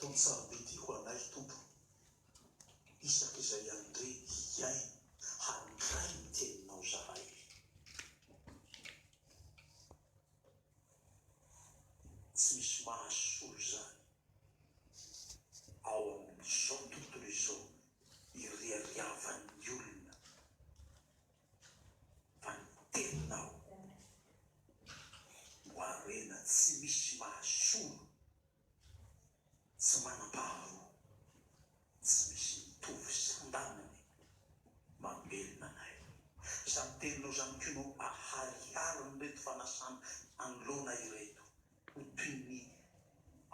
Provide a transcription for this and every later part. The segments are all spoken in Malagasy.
Tonsarobety ho anay tompo isak'izay andre hiaina handray ny teninao zahay. Tsy misy mahasolo zany ao amin'izao tontolo izao iriariavan'ny olona fa ny teninao ho arena tsy misy mahasolo, tsy manam-paharoa, tsy misy mitovy sandanany mamelona anay. Izany teninao zany koa no ahariary reto fanasana anoloana ireto ho toy ny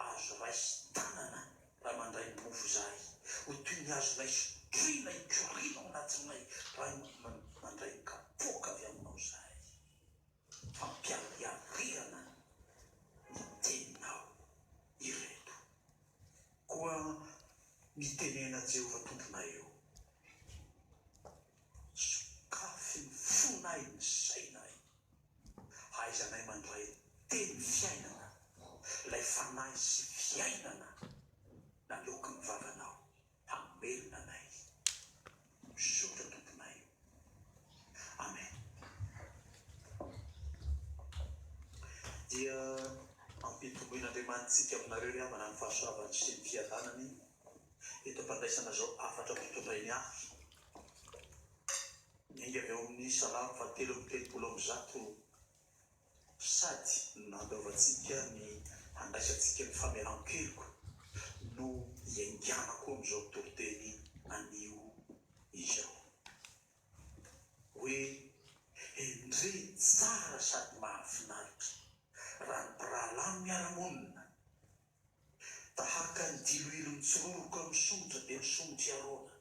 azo raisy tanana raha mandray ny mofo zahay, ho toy ny azo raisy trina ikorina ao anatinay raha mandray ny kapoaka avy aminao zahay. Fampiariariana ny teninao ireto koa mitenena Jehova tomponay eo, sokafy ny fonay ny sainay, haizanay mandray teny fiainana, ilay fanahy sy fiainana naloky ny vavanao, hamelona anay. Misaotra tomponay eo. Amen. Dia ampitomboin'Andriamanitsika aminareo ry havana ny fahasoavany sy ny fiadanany eto ampandraisana zao afatra mpitondray ny afy. Miainga avy eo amin'ny Salamo 7:30 sady nandaovantsika ny handraisantsika ny fameran-keloko no hiainganako amin'izao toriteny anio izao. Hoe endre tsara sady mahafinaritra raha ny mpirahalahy miara-monina tahaka ny diloilo mitsororoka amin'ny songotra dia misongotra iarona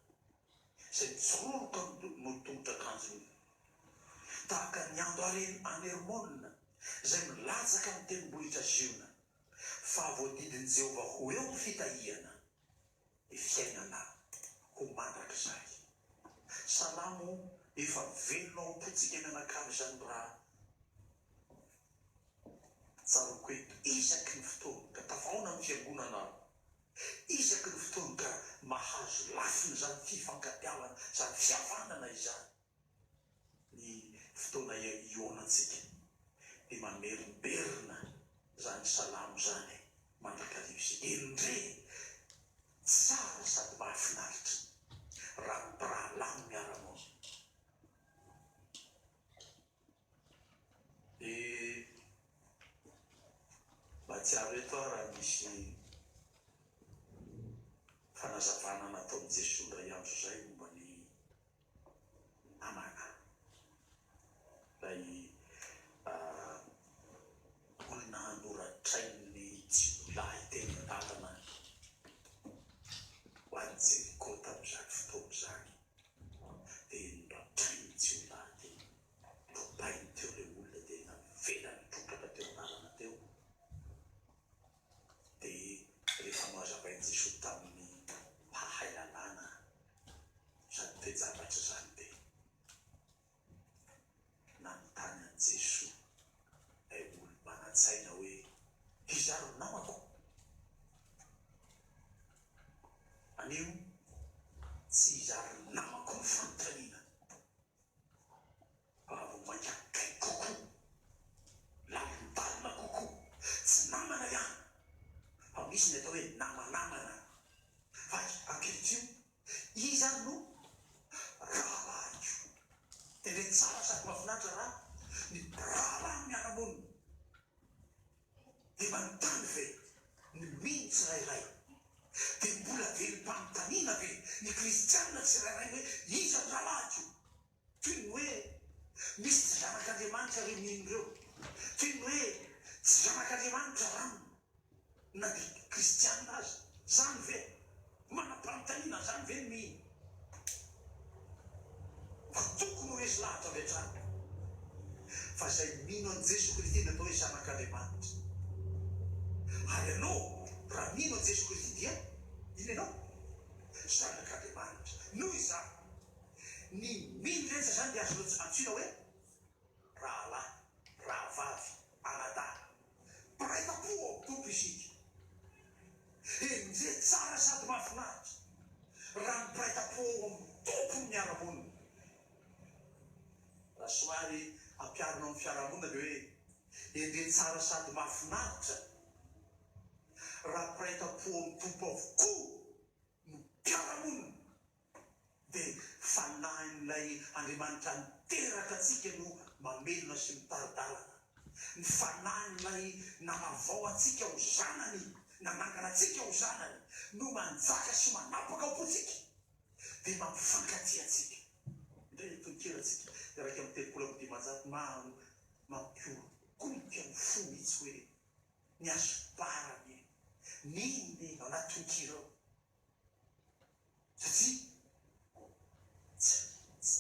izay mitsororoka amin'ny tongotra akanjony, tahaka ny andro aneromonina izay milatsaka amin'ny tendrombohitra ziona, fa voadidin'i Jehova ho eo ny fitahiana, ny fiainana ho mandrakizay. Salamo efa velona ao am-potsika mianakavy izany raha tsaroko eto, isaky ny fotoana ka tafaona amin'ny fiangonana, isaky ny fotoana ka mahazo lafiny zany fifankatiavana, zany fihavanana izany. Ny fotoana ionantsika dia mamerimberina zany salamo zany mandrakarivo sy endre tsara sady mahafinaritra raha ny mpirahalahy miara-monina. Mahatsiaro eto raha misy fanazavana nataon'i Jesosy ray andro zay momba ny namana, ilay olona noratrain'ny jiolahy teny an-dalana ho an'ny Jeriko tamin'izany fotoana izany, dia noratrain'ny jiolahy teny, robainy teo ilay olona dia navelany trotraka teo an-dalana teo. Dia rehefa nohazavain'i Jesosy tamin'ny mpahay lalàna sady mpiajavatra zany dia nanontany an'i Jesosy ilay olo manan-tsaina hoe hizaro ny namako. Anio tsy hizaro ny namako ny fanontaniana, fa vo manjakay kokoa, lalindalina kokoa, tsy namana ihany fa misy ny atao hoe namanamana. Fa ankehitriny izany no rahalahy io, tendre tsara sady mahafinaritra raha ny rahalahy miara-monina dia manontany ve ny mino tsirairay, dia mbola velom-panontaniana ve ny kristianina tsirairay hoe iza ny rahalahy io, toy ny hoe misy tsy zanak'Andriamanitra re mino ireo, toy ny hoe tsy zanak'Andriamanitra rano na dia kristianina azy, zany ve manam-panontaniana, zany ve ny mino. Fa tokony ho resy lahatra avy hatrany fa izay mino an'i Jesosy Kristy dia atao hoe zanak'Andriamanitra. Ary ianao raha mino an'i Jesosy Kristy dia ino ianao? Zanak'Andriamanitra. Noho izany ny mino rehetra zany dia azo antsoina hoe rahalahy, rahavavy, anadala, mpiraita-po ao tompo isika. Endre fiarahamonina dia hoe endre tsara sady mahafinaritra raha piraita-po amin'ny tompo avokoa no mpiaramonina dia fanahin'ilay Andriamanitra niteraka atsika no mamelona sy mitaridalana. Ny fanahin'ilay namavao atsika ho zanany, nanangana atsika ho zanany no manjaka sy manapaka aopotsika dia mampifankatia atsika. Indray tonkely atsika raika amin'ny telopolo amin'ny dimanjato mampiorokolika ny fo mihitsy hoe ny asom-parany niny ao anaty tonkirao satria tsy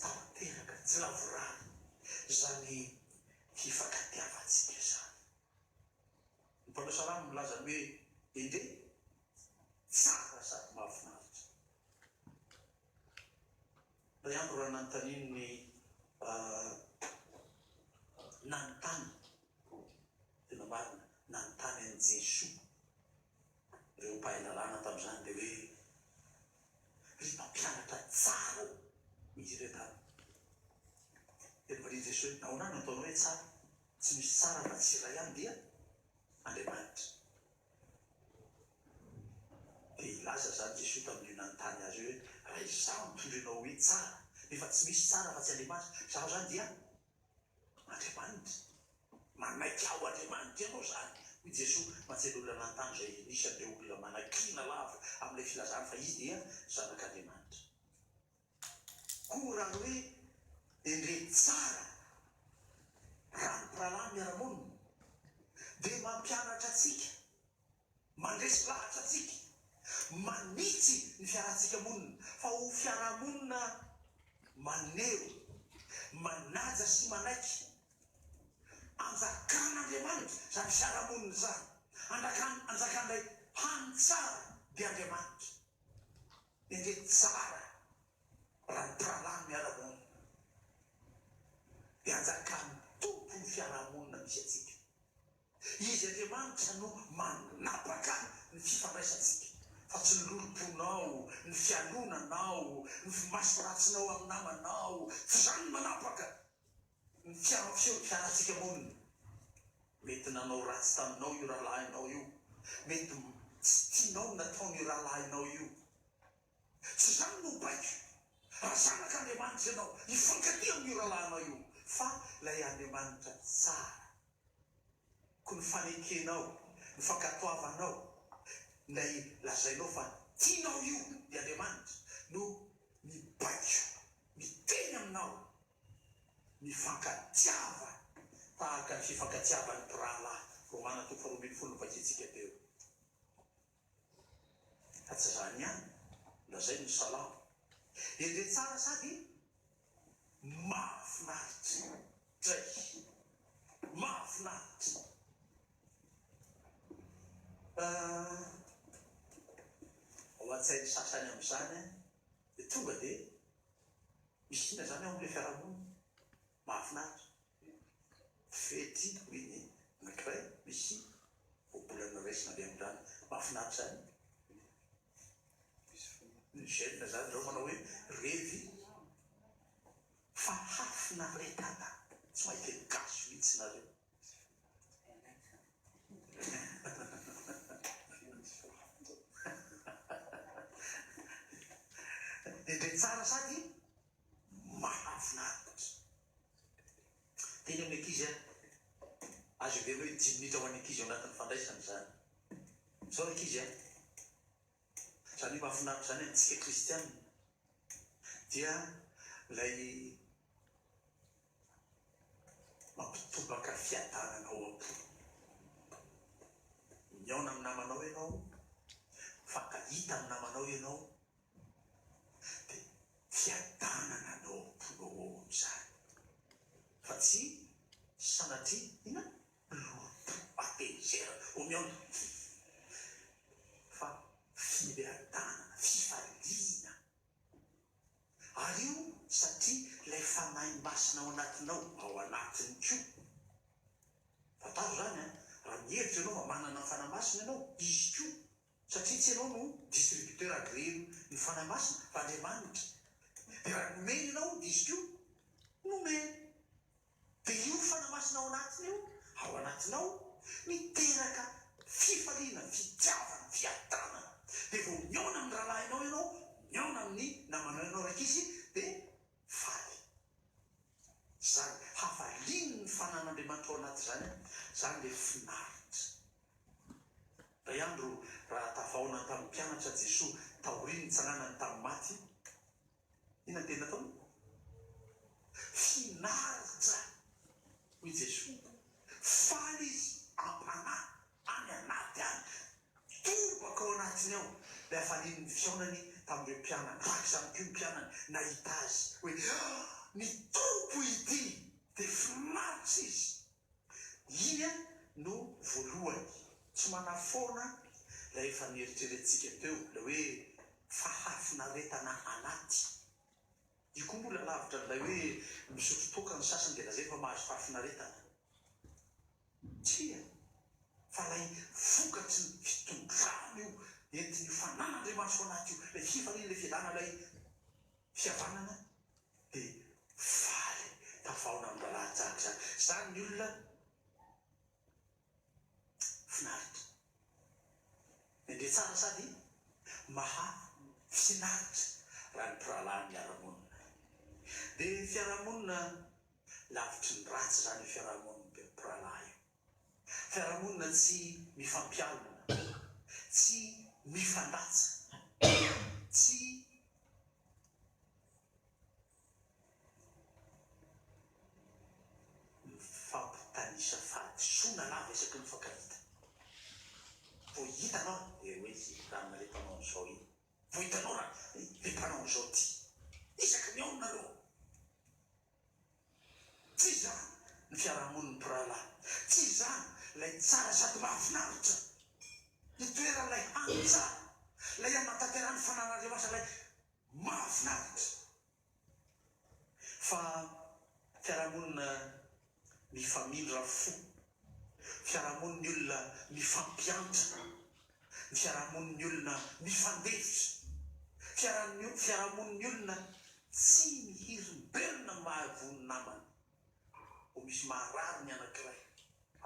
tateraka, tsy lavorary zany fifankatiavantsika zany. Ny mpanao salamo milaza hoe endre tsara sady mahafinaritra. Ray andro raha nanontaniany ny nanontany tena marina nanontany an'i Jesoa ireo mpahay lalàna tamin'izany dia hoe ry mpampianatra tsara izy retany. Teny varia Jesoa hoe nahoana no ataonao hoe tsara? Tsy misy tsara fa tsy iray ihany dia Andriamanitra. Dia ilaza zany Jesoa tamin'io nanontany azy hoe raha izaho mitondrinao hoe tsara nefa tsy misy tsara fa tsy Andriamanitra, zaho zany dia Andriamanitra. Manaiky ao Andriamanitra ianao zany. Hoy Jesoa matsely olona nanontany izay nisan'ireo olona manakina lava amin'ilay filazana fa izy dia zanak'Andriamanitra. Koa raha hoe endre tsara raha ny mpirahalahy miara-monina dia mampianatra atsika, mandresy lahatra atsika, manitsy ny fiarahantsika monina. Fa ho fiarahamonina manero, manaja sy manaiky anjakan'Andriamanitra zany fiarahamonina zany, anjakan'ilay hany tsara dia Andriamanitra. Endre tsara raha ny mpirahalahy miara-monina dia anjakan'ny tompo ny fiarahamonina misy atsika. Izy Andriamanitra no manapaka ny fifandraisantsika, fa tsy ny lolomponao, ny fianonanao, ny fimasoratsinao amin'ny namanao, tsy zany manapaka ny fiarahantsika monina. Mety nanao ratsy taminao io rahalahinao io, mety tsy tianao nataony rahalahinao io, tsy zany no baiko. Raha zanak'Andriamanitra ianao hifankatia amin'io rahalahinao io, fa ilay Andriamanitra tsara koa ny fanekenao, ny fankatoavanao, ilay lazainao fa tianao io dia Andriamanitra no mibaiko, miteny aminao, mifankatiava tahaka ny fifankatiavan'ny mpirahalahy. Romana 12:20 vakitsika teo. Ka tsy zany ihany, lazay ny salamo endre tsara sady mahafinaritra. Zay mahafinaritra. Ao an-tsainy sasany amin'izany dia tonga dia misy ina zany ao amin'ilay fiarahamonina mahafinaritra. Fety iny anankiray misy voabolana raisina be amin'izany mahafinaritra zany. Ny jeune zany reo manao hoe revy fa hafinaretana, tsy mahita ny gasy mihitsy nareo. Endre tsara sady mahafinaritra. Teny amin'ny ankizy azo be hoe 10 minitra ho an'ny ankizy ao anatin'ny fandraisana zany. Zao ankizy zany mahafinaritra zany antsika kristianina dia ilay mampitobaka fiadananao ao. Miaona amin'ny namanao ianao, fankahita amin'ny namanao ianao, dia fiadanana anao amponao ao zany. Fa tsy sanatria ina loto apenzera o miaona, fa fiadanana, fifaliana. Ary io satria ilay fanahy masina ao anatinao ao anatiny koa. Fantaro zany raha mihevitra ianao manana ny fanahy masina ianao, izy koa satria tsy ianao no distributeur agréé ny fanahy masina fa Andriamanitra. Dia raha nomeny ianao dia izy koa nomeny. dia io fanamasinao anatiny io ao anatinao miteraka fifaliana fitiavana fiatanana dia vao miaona amin'ny rahalahinao ianao miaona amin'ny namanao ianao raiky izy dia faly zany hafaliny ny fanan'andriamanitra ao anaty zany zany le finaritra. Ray andro raha tafaona tamin'ny mpianatra Jesoa taoriny nitsananany tamin'ny maty ina tena taony finaritra hoy Jesoa faly izy ampana any anaty any tobaka ao anatiny ao le hafalinyny fiaonany tamin'ireo mpianany raky zany ko mpianany nahita azy hoe ny tompo ity dia finaritra izy iny a no voalohany tsy manafoana ilay efa nieritreretintsika teo la hoe fahafinaretana anaty io koa mbola lavitra ilay hoe misotro toka ny sasany dia lazay fa mahazo fahafinaretana tsia fa lay vokatry ny fitondrana io entiny fanan'andriamanitra ao anaty io lay fifaliana lay fialana lay fihavanana dia faly tafaona amin'ny rahalahatsaky zany zany ny olona finaritra indre tsara sady mahafinaritra raha ny mpirahalahy miara-monina dia fiarahamonina lavitry ny ratsy zany fiarahamonina be mpirahalahy io fiarahamonina tsy mifampialina tsy mifandatsa tsy mifampitanisa fahadisoana lava isaky ny fankahita vo hitanao dia hoe izy ranona le mpanao an'izao iny vo hitanao raha le mpanao an'izao ty isaky miaona aloha tsy zany ny fiarahamoniny mpirahalahy tsy zany lay tsara sady mahafinaritra itoeran'ilay hanitsara lay amatanterany fanan'andriamanitra lay mahafinaritra fa fiarahamonina mifamindra fo fiarahamoniny olona mifampiantra ny fiarahamoniny olona mifandefitra fiarahamoniny olona tsy mihirimbelona mahavony namany ho misy maharary ny anankiray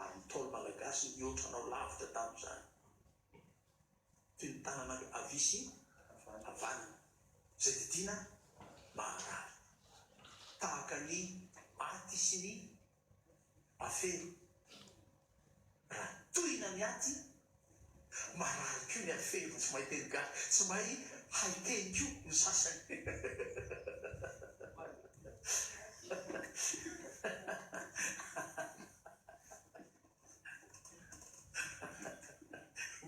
ary nitaolo malagasy mihoatranao lavitra tamin'izany toy ny tanana avisy havanana zay didina maharary tahaka ny aty sy ny afero raha tohina ny aty maharary ko ny afero tsy mahay teny gasy tsy mahay haiteny ko ny sasany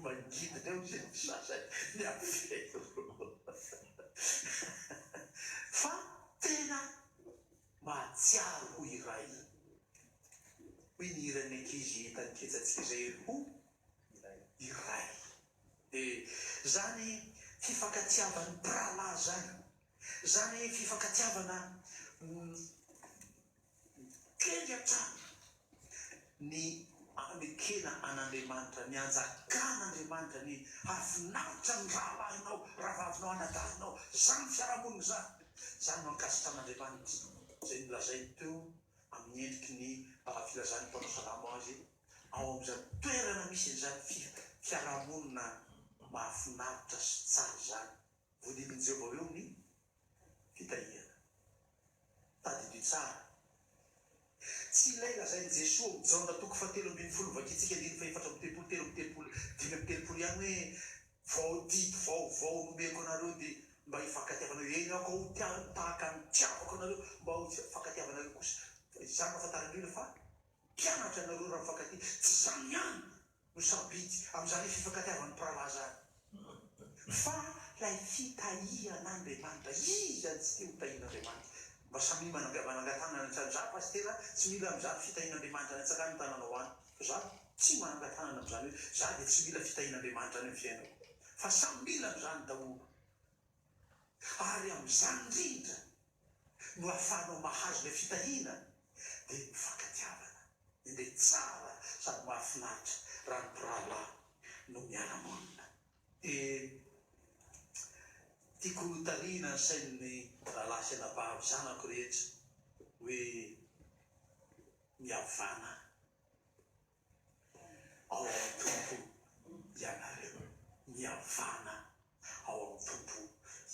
mangidina eo zay ny sasany ny afero fa tena mahatsiaro ho iray hoy ny irany ankizy hitany ketsatsika zay ho iray dia zany fifankatiavany mpirahalahy zany fifankatiavana kely hatrany ny amekena an'andriamanitra ny anjakan'andriamanitra ny hafinaritra ny rahalahinao rahavavinao anadahinao zany fiarahamonina zany no ankasitran'andriamanitra zay nolazainy teo amin'ny endriky ny filazany mpanao salamo azy ao amin'izany toerana misy an'izany fiarahamonina mahafinaritra sy tsara zany voadidiny Jehovah eo ny fitahiana tadidio tsara tsy ilay lazainy Jesoa mijaona toko fahatelo ambin'ny folo vakitsika diny faefatra amby telopolo telo amby telopolo dimy amby telopolo ihany hoe vaodito vaovao nomeko anareo dia mba hifankatiavanareo eny ako tahaka ny tiavako anareo mba ho fankatiavanareo kosa zany mahafantarandreo fa mpianatra anareo raha mifankatia tsy zany ihany no sabidy amin'izany fifankatiavan'ny mpirahalahy zany fa lay fitahian'andriamanitra izy any tsy tia hotahian'andriamanitra mba samy manangatana ny za pastera tsy mila amin'izany fitahian'andriamanitra any atsakany tananao any fa za tsy manangatanana amin'izany hoe za dia tsy mila fitahian'andriamanitra any amin'ny fiainako fa samy mila amin'izany daholo ary amin'izany indrindra no ahafahanao mahazo ilay fitahiana dia mifankatiavana indre tsara sady mahafinaritra raha ny mpirahalahy no miara-monina tiako tariana ny sain'ny rahalahy sy anabavy zanako rehetra hoe miavana ao amin'ny tompo ianareo, miavana ao amin'ny tompo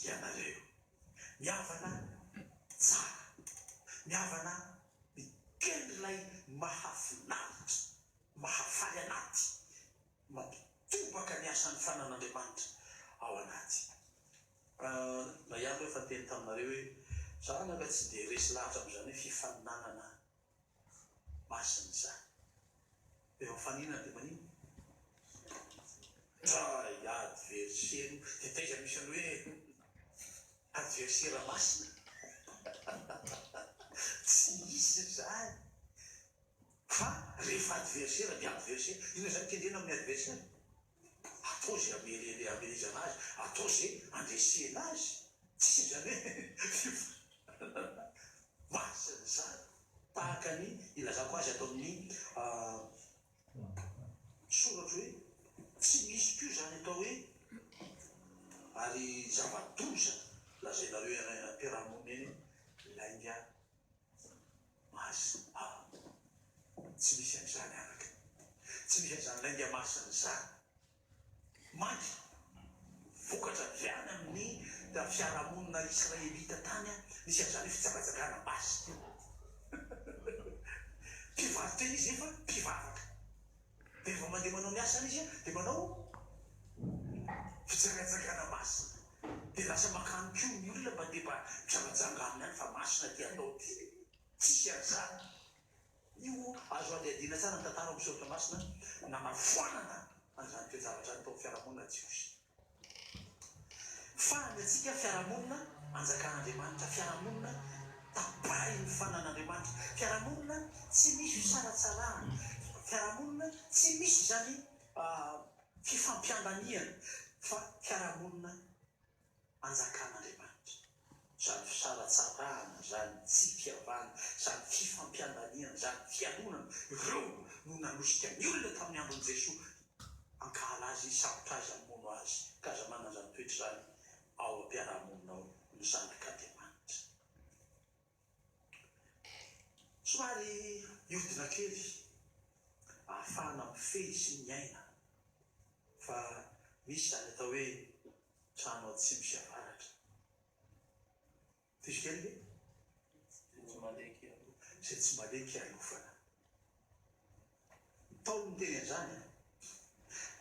ianareo, miavana tsara, miavana mikely ilay mahafinaritra, mahafaly anaty, mampitobaka ny asan'ny fanan'Andriamanitra ao anaty. Na ihany hoe fa teny taminareo hoe zanaka tsy dia resy lahatra amin'izany hoe fifaninanana masina izany. Dia mifaninana dia manino? Adversero, dia taiza misy any hoe adversera masina. Tsy misy izany. Fa rehefa adversera dia adversera. Ino izany kendrena amin'ny adversera? Atao izay amelezana azy, atao izay andresena azy. Tsisy izany hoe masina izany. Tahaka ny ilazako azy atao amin'ny soratra hoe tsy misy koa izany atao hoe ary zava-doza lazainareo ampiarahamonina eny lainga masina. Tsy misy an'izany araka, tsy misy an'izany lainga masina izany. Maty vokatra avy any amin'ny fiarahamonina Israelita tany nisy an'izany fitsakatsakanana masina. Mpivarotra izy efa mpivavaka, dia rehefa mandeha manao ny asany izy dia manao fitsakatsakana masina. Dia lasa makano koa ny olona mba dia mba mijangajanga aminy any fa masina ty anao ty. Tsisy an'izany. Io azo adiadiana tsara ny tantara amin'ny soratra masina namafoanana an'izany toejavatra ny tao fiarahamonina tsy osy. Fa ny antsika fiarahamonina anjakan'Andriamanitra, fiarahamonina tapahin'ny fanan'Andriamanitra, fiarahamonina tsy misy fisaratsarana, fiarahamonina tsy misy izany fifampiandaniana, fa fiarahamonina anjakan'Andriamanitra. Zany fisaratsarana, zany tsy fiavana, zany fifampiandaniana, zany fianonana, ireo no nanosika ny olona tamin'ny andron'i Jesosy ankala azy, sarotra azy, hamono azy, ka aza manana zany toetra zany ao am-piarahamonina ao ny zanak'Andriamanitra. Somary iodina kely ahafahana mifehy sy miaina, fa misy zany atao hoe trano tsy misy avaratra. Tisy kely zay tsy maleky alofana. Tao ny teny an'izany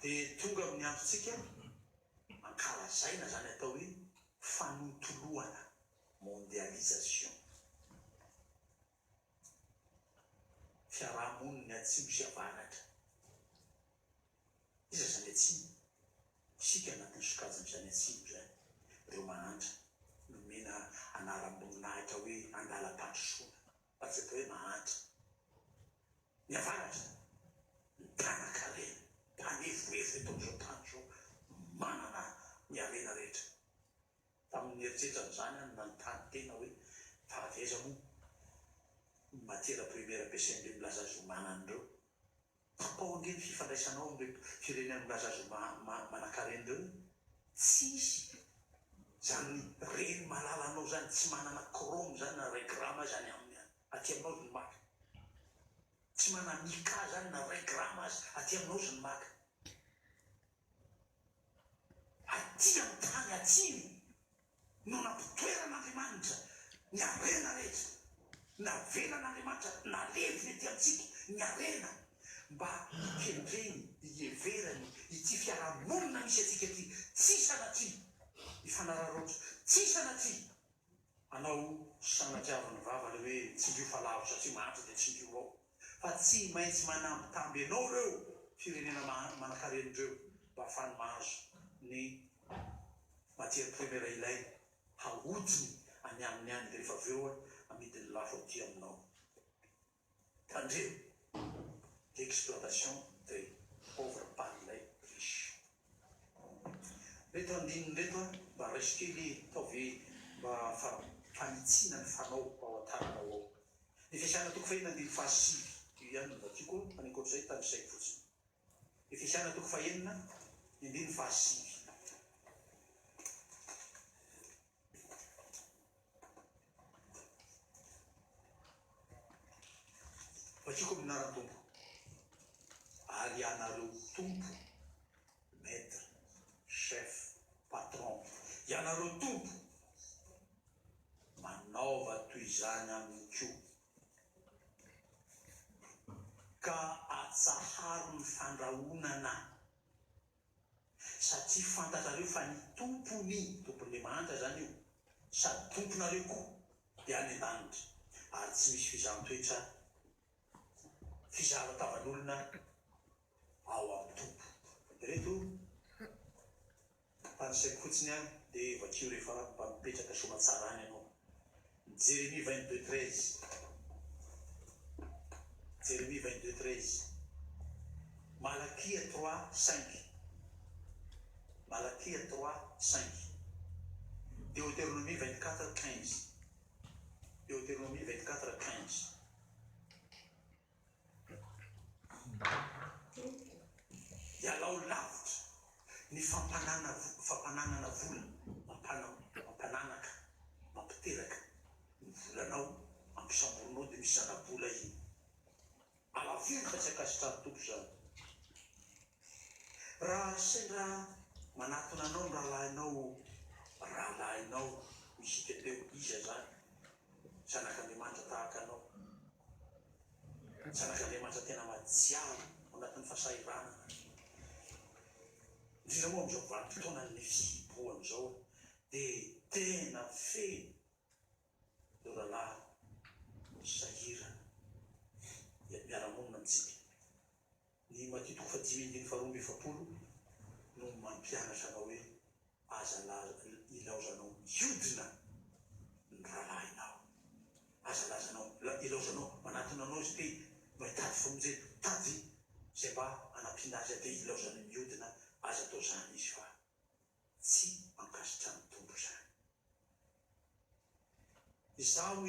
dia tonga amin'ny androntsika ankalazaina zany atao hoe fanontoloana, mondialisation. Fiarahamonina tsy misy avaratra. Iza zany atsimo? Sika anatin'ny sokajiny zany atsimo zany. Reo mahantra nomena anaram-boninahitra hoe andalam-pandrosoana. Fa tsy atao hoe mahantra. Ny avaratra, ny mpianakarena, mpanefoefo eto amin'izao tany izao, manana ny arena rehetra. Tamin'ny eritreritra amin'izany na ny tany tena hoe fa aveza moa matiera première ampiasain'ireo milaza azy ho manan'ireo. Tapahoan'ireny fifandraisanao amin'ireo firenena milaza azy manan-karen'ireo. Tsisy zany reny malalanao zany tsy manana chrome zany na regrama zany amin'ny aty aminao ny maka. Tsy manana mika zany na regrama azy aty aminao ny maka. Aty amin'ny tany atsimo no nampitoeran'Andriamanitra ny arena rehetra. Navelan'Andriamanitra naleviny aty amintsika ny arena mba ikendreny, ieverany ity fiarahamonina misy atsika ty. Tsy sanatria ifanararotra, tsy sanatria anao sanatiavan'ny vavany hoe tsy ndio fa lavo satria mahantra dia tsy ndio ao. Fa tsy maintsy manambitamby anao reo firenena manan-karen'ireo mba ahafahany mahazo ny matière première ilay hahodiny any amin'ny any dia rehefa avy eo amidiny lafo aty aminao. Tandreo l'exploitation des pauvres par les riches. Reto andininy reto mba raisy kely taovy mba fanitsina ny fanao ao an-tananao ao. Ny fiasana toko fahina andiny fahasivy ihany no tiako anikoatr'izay tany saiko fotsiny. Ny fiasana toko fahenina andiny fahasivy. Vakiko minara-tompo ary ianareo tompo maître chef patron ianareo tompo manaova toy izany aminy ko ka atsaharo ny fandrahonana satria fantatrareo fa ny tompon'ny mantra zany io sady tomponareo koa dia any an-danitra ary tsy misy fizaham-toetra fizahava-tavan'olona ao amin'ny tompo reto fanisaiko fotsiny any dia vakio rehefa mba mipetraka soma tsara any ianao. Jérémie 22:13 Jérémie 22:13 Malakia 3:5 Malakia 3:5 Deutéronomie 24:15 Deutéronomie 24:15 Ialao lavitra ny fampananana vola mampananaka mampiteraka ny volanao ampisamborinao dia misy zana-bola iny alaviro fa tsy akasitrany tompo zany raha sendra manatona anao ny rahalahinao misika teo iza zany zanak'Andriamanitra tahaka anao zanak'Andriamanitra tena majiaro anatin'ny fahasahiranana indrindra moa am'izao vanim-potoana ny fihibohana zao dia tena feno leo rahalahy sahirana miara-monina amintsika ny Matitoko 5:5 no mampianatra anao hoe aza ilaozanao miodina ny rahalahinao aza ilaozanao manatona anao izy dia mahitady famonjena tady zay mba anampiana azy dia ilaozany miodina aza atao zany izy fa tsy mankasitra ny tompo zany izaho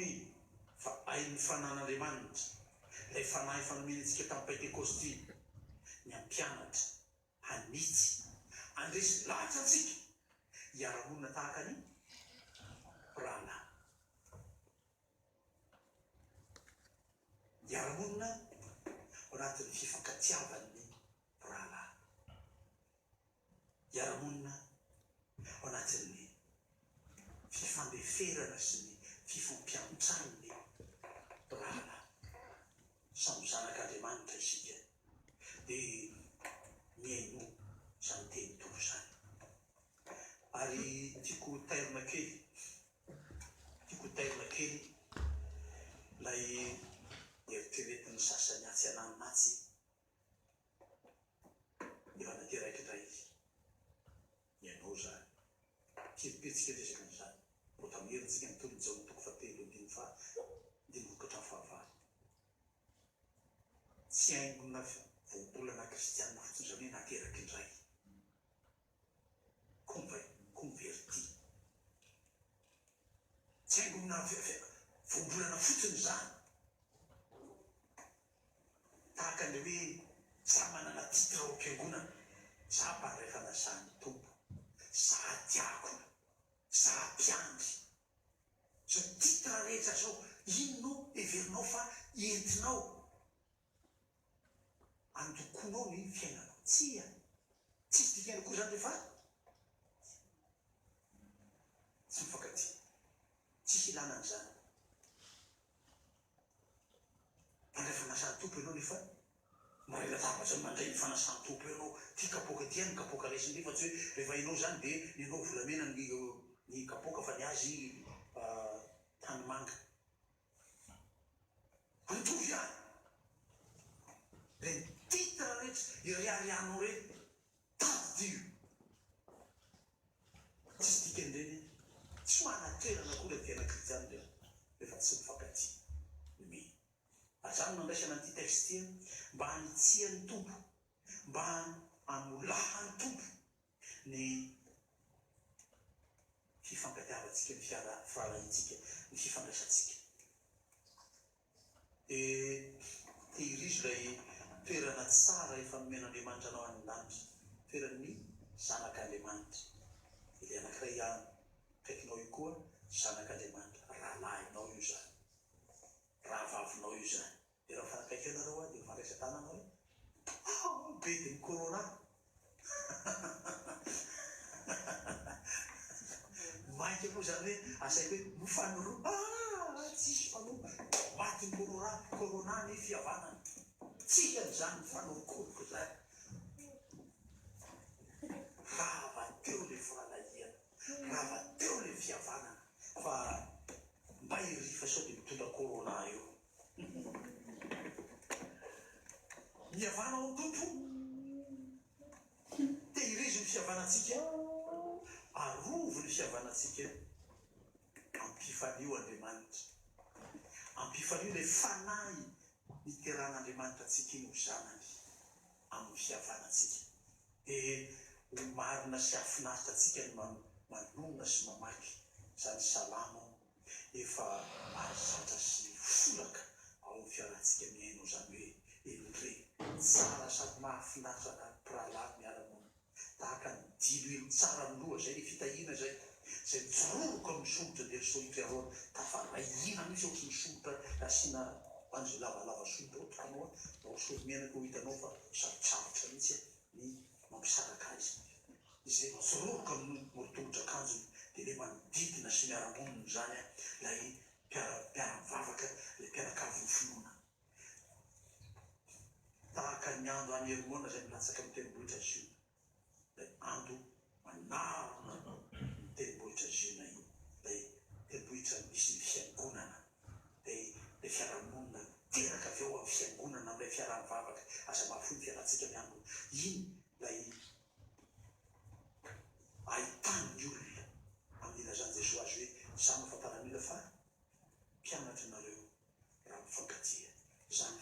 fa hain'ny fanan'Andriamanitra ilay fanahy fanomenantsika tamin'ny Pentekosty ny ampianatra hanitsy andresy lahatra antsika hiara-monina tahaka ny rahalahy hiara-monina ao anatin'ny fifankatiavan'ny rahalahy hiara-monina ao anatin'ny fifandeferana sy ny fifampiantrany rahalahy samy zanak'Andriamanitra isika dia miaino zany teny tompo zany ary tiako tairina kely lay eritreretin'ny sasany atsy ananonatsy efa nateraka indray izy miainao zany kiripetsika resaka n'izany vo tamiherintsika mitolonjao ny toko 7:15 tsy haingona voabolana kristianina fotsiny zany hoe nateraka indray converti tsy haingona voabolana fotsiny zany tahaka an'le hoe za manana titra ao am-piangonana za mpanray fanasany tompo za tiako za mpiandry zao titra rehetra zao inonao everinao fa entinao andokonao ny fiainanao tsisy dikany koa zany rehefa tsy mifankaty tsisy ilanany zany mandray fanasany tompo ianao nefa maray lataba zany mandray ny fanasany tompo ianao ty kapoka ty any kapoka raisiny fa tsy hoe rehefa ianao zany dia nianao volamena ny kapoka fa ny azy tany manga antovy any reny titra rehetra iriarianao reny tadio tsisy dikany reny tsy manatoerana koa la tena kristiany reny rehefa tsy mifankaty mi azany nandraisana an'ity texte mba hanitsian'ny tompo mba amolahany tompo ny fifankatiavantsika ny fiarahantsika ny fifandraisantsika tehirizy lay toerana tsara efa nomen'Andriamanitra anao any lanitra toeran'ny zanak'Andriamanitra ilay anankiray akaikinao io koa zanak'Andriamanitra rahalahinao io zany rahavavinao io zany dia raha fanakaiky ianareo dia varesa tanana hoe be dia ny corona mainka moa zany hoe asaiko hoe nofanoroa tsisy fanoa maty ny corona ny fihavanana tsika n'izany fanokoroko zay rava teo le fahalaiana rava teo le fihavanana fa mba irifa sao dia mitondra corona io mihavana ao tompo dia irizo ny fihavanantsika arovo ny fihavanantsika ampifanio Andriamanitra ampifanio le fanahy niteran'Andriamanitra antsika iny ho zanany amin'ny fihavanantsika dia marina sy afinaritra antsika ny manonona sy mamaky zany salama efa azatra sy folaka ao amin'ny fiarantsika miaino zany hoe elore tsara sady mahafinaritra na pirahalahy miara-mona tahaka ny dilo elo tsara miloha zay le fitahina zay jororoka amin'ny somotra dia sohitra aroana tafarahina misy ohatry ny somotra asiana an'izay lavalava somotra ohatranao ao solomianako ho hitanao fa sarotsarotra mihitsy ny mampisaraka azy izay jororoka amin'ny morotongotra akanjony dia le manodidina sy miara-monina zany lay mpiara-mivavaka le mpianakavy ny finoana tahaka ny andro any Herimona zay milatsaka amin'ny tendrombohitra Ziona lay andro manarona ny tendrombohitra Ziona iny lay tendrombohitra misy ny fiangonana dia le fiarahamonina teraka avy eo amin'ny fiangonana amin'ilay fiaraha-mivavaka aza mahafoy fiarantsika miangona iny lay ahitany ny olona amin'ny ilazany Jesosy azy hoe za mahafantaran'ila fa mpianatra nareo raha mifankatia zany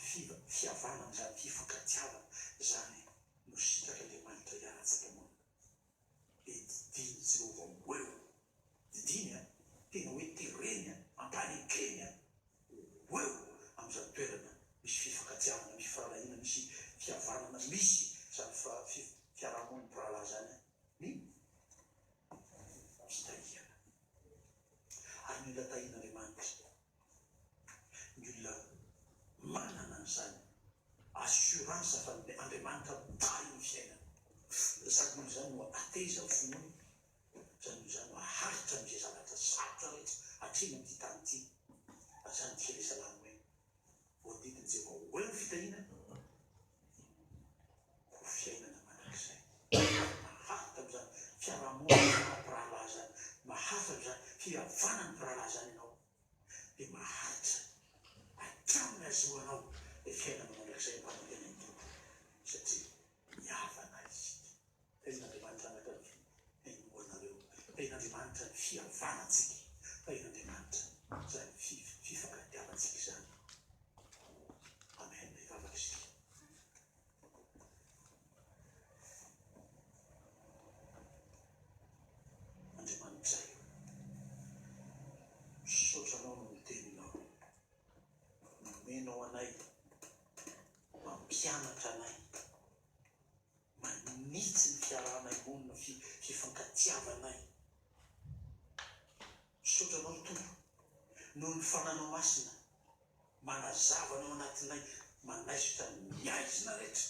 fihavanana zany fifankatiavana zany no sitraka Andriamanitra hiaratsaka monina dia didiny Jehova hoeo didiny tena hoe tereny ampanekeny hoeo amin'izany toerana misy fifankatiavana misy fahalahina misy fihavanana misy zany fiarahamonina pirahalahy zany ny fitahiana ary ny olona tahian'Andriamanitra ny olona manana an'izany assurance fa Andriamanitra mitahy ny fiainana sady noho izany no ateza ny finoany zany noho izany no aharitra amin'izay zavatra sarotra rehetra hatreny amin'ity tany ity zany ny firesalany hoe voadidiny Jehova hoe ny fitahiana ho fiainana manak'izay maharitra amin'izany fiarahamonina pirahalahy zany maharitra amin'izany fihavanany pirahalahy zany ianao dia maharitra hatramin'ny azohanao le fiainana manak'izay mpanantena ny tompo satria mihavana isika tahin'Andriamanitra anakavy hainoanareo tahin'Andriamanitra ny fihavanantsika tahin'Andriamanitra zany fifankatiavantsika zany amen ivavaka isika Andriamanitra io misaotranao no miteninao nomenao anay mampianatra anay manitsy ny fiarahanay monina fifankatiavanay misaotranao ny tompo noho ny fananao masina manazavanao anatinay manaisotra miaizina rehetra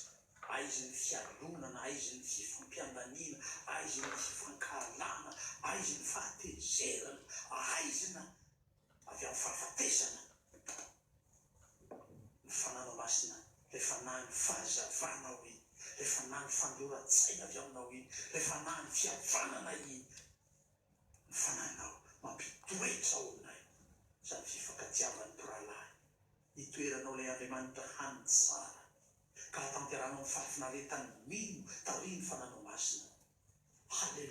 aizy ny fialonana aizy ny fifampiandanina aizy ny fifankahalana aizy ny fahatezerana aizina avy amin'ny fahafatesana ny fananao masina le fanahy ny fahazavanao iny le fanahy ny fandoratsaina avy aminao iny le fanahy ny fihavanana iny ny fanahinao mampitoetra ao aminay zany fifankatiavan'ny pirahalahy hitoeranao ilay Andriamanitra hany tsara ka tanteranao ny fahafinaretany mino tariny fananao masina haleluia